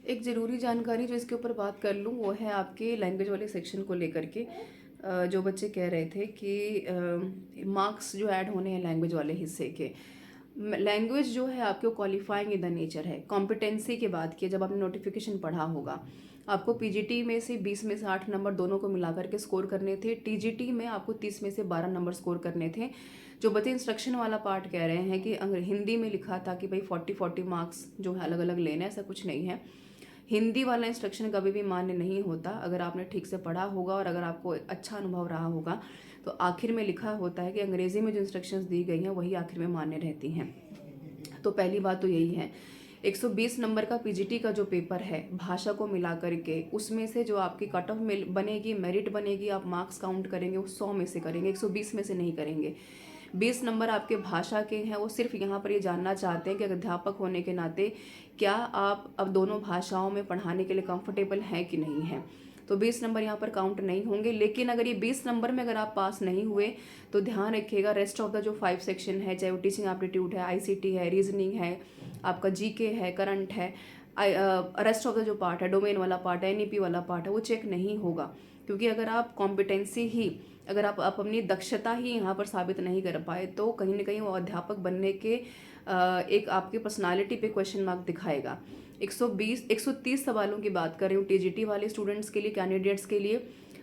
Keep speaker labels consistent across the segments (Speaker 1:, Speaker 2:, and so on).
Speaker 1: एक ज़रूरी जानकारी जो इसके ऊपर बात कर लूँ वो है आपके लैंग्वेज वाले सेक्शन को लेकर के। जो बच्चे कह रहे थे कि मार्क्स जो ऐड होने हैं लैंग्वेज वाले हिस्से के। लैंग्वेज जो है आपको क्वालिफाइंग इन द नेचर है। कॉम्पिटेंसी की बात की जब आपने नोटिफिकेशन पढ़ा होगा, आपको पीजीटी में से 20 में से 8 नंबर दोनों को मिलाकर के स्कोर करने थे। टीजीटी में आपको 30 में से 12 नंबर स्कोर करने थे। जो बच्चे इंस्ट्रक्शन वाला पार्ट कह रहे हैं कि हिंदी में लिखा था कि भाई 40-40 मार्क्स जो है अलग अलग लेने, ऐसा कुछ नहीं है। हिंदी वाला इंस्ट्रक्शन कभी भी मान्य नहीं होता। अगर आपने ठीक से पढ़ा होगा और अगर आपको अच्छा अनुभव रहा होगा तो आखिर में लिखा होता है कि अंग्रेज़ी में जो इंस्ट्रक्शंस दी गई हैं वही आखिर में मान्य रहती हैं। तो पहली बात तो यही है। 120 नंबर का पीजीटी का जो पेपर है भाषा को मिला करके, उसमें से जो आपकी कट ऑफ बनेगी, मेरिट बनेगी, आप मार्क्स काउंट करेंगे वो 100 में से करेंगे, 120 में से नहीं करेंगे। 20 नंबर आपके भाषा के हैं, वो सिर्फ यहाँ पर ये जानना चाहते हैं कि अध्यापक होने के नाते क्या आप अब दोनों भाषाओं में पढ़ाने के लिए कंफर्टेबल हैं कि नहीं हैं। तो 20 नंबर यहाँ पर काउंट नहीं होंगे। लेकिन अगर ये 20 नंबर में अगर आप पास नहीं हुए तो ध्यान रखिएगा रेस्ट ऑफ द जो 5 सेक्शन है, चाहे वो टीचिंग एप्टीट्यूड है, आईसीटी है, रीजनिंग है, आपका जीके है, करंट है, रेस्ट ऑफ द जो पार्ट है, डोमेन वाला पार्ट है, एनईपी वाला पार्ट है, वो चेक नहीं होगा। क्योंकि अगर आप कॉम्पिटेंसी ही, अगर आप अपनी दक्षता ही यहाँ पर साबित नहीं कर पाए तो कहीं ना कहीं वो अध्यापक बनने के एक आपकी पर्सनालिटी पे क्वेश्चन मार्क दिखाएगा। 130 सवालों की बात कर रही हूँ टीजीटी वाले स्टूडेंट्स के लिए, कैंडिडेट्स के लिए।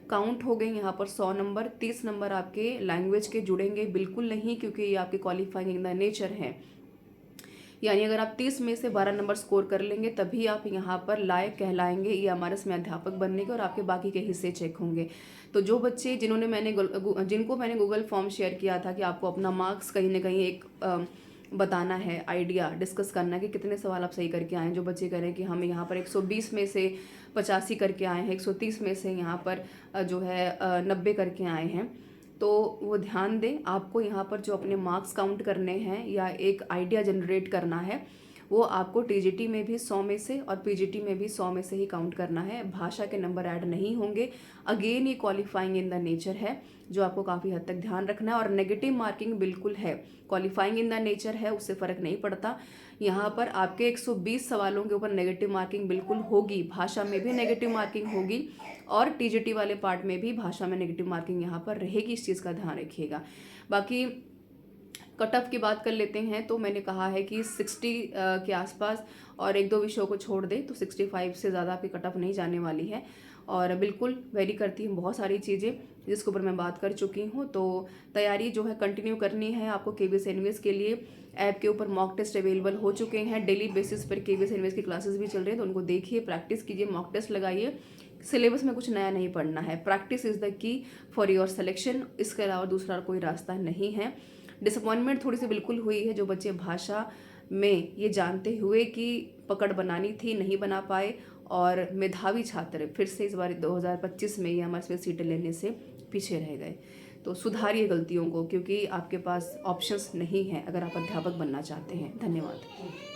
Speaker 1: काउंट हो गए यहाँ पर 100 नंबर। 30 नंबर आपके लैंग्वेज के जुड़ेंगे बिल्कुल नहीं, क्योंकि ये आपके क्वालिफाइंग इन द नेचर है। यानी अगर आप 30 में से 12 नंबर स्कोर कर लेंगे तभी आप यहाँ पर लायक कहलाएंगे EMRS में अध्यापक बनने के, और आपके बाकी के हिस्से चेक होंगे। तो जो बच्चे जिनको मैंने गूगल फॉर्म शेयर किया था कि आपको अपना मार्क्स कहीं ना कहीं एक बताना है, आइडिया डिस्कस करना है कि कितने सवाल आप सही करके आए हैं। जो बच्चे कह रहे हैं कि हम यहाँ पर 120 में से 85 करके आए हैं, 130 में से यहाँ पर जो है 90 करके आए हैं, तो वो ध्यान दें। आपको यहाँ पर जो अपने मार्क्स काउंट करने हैं या एक आइडिया जनरेट करना है वो आपको टीजीटी में भी 100 में से और पीजीटी में भी 100 में से ही काउंट करना है। भाषा के नंबर ऐड नहीं होंगे। अगेन ये क्वालिफाइंग इन द नेचर है, जो आपको काफ़ी हद तक ध्यान रखना है। और नेगेटिव मार्किंग बिल्कुल है, क्वालिफाइंग इन द नेचर है, उससे फ़र्क नहीं पड़ता। यहाँ पर आपके 120 सवालों के ऊपर नेगेटिव मार्किंग बिल्कुल होगी, भाषा में भी नेगेटिव मार्किंग होगी और टीजीटी वाले पार्ट में भी भाषा में नेगेटिव मार्किंग यहाँ पर रहेगी। इस चीज़ का ध्यान रखिएगा। बाकी कट ऑफ की बात कर लेते हैं। तो मैंने कहा है कि 60 के आसपास और एक दो विषयों को छोड़ दे तो 65 से ज़्यादा आपकी कट ऑफ नहीं जाने वाली है। और बिल्कुल वेरी करती हूँ बहुत सारी चीज़ें जिसके ऊपर मैं बात कर चुकी हूँ। तो तैयारी जो है कंटिन्यू करनी है आपको। केवीएस एनवीएस के लिए ऐप के ऊपर मॉक टेस्ट अवेलेबल हो चुके हैं। डेली बेसिस पर केवीएस एनवीएस की क्लासेस भी चल रही हैं, तो उनको देखिए, प्रैक्टिस कीजिए, मॉक टेस्ट लगाइए। सिलेबस में कुछ नया नहीं पढ़ना है। Practice is the key for your selection. इसके अलावा दूसरा कोई रास्ता नहीं है। डिसअपॉइंटमेंट थोड़ी सी बिल्कुल हुई है, जो बच्चे भाषा में ये जानते हुए कि पकड़ बनानी थी नहीं बना पाए, और मेधावी छात्र फिर से इस बार 2025 में ये हमारे सीटें लेने से पीछे रह गए। तो सुधारिए गलतियों को, क्योंकि आपके पास ऑप्शंस नहीं हैं अगर आप अध्यापक बनना चाहते हैं। धन्यवाद।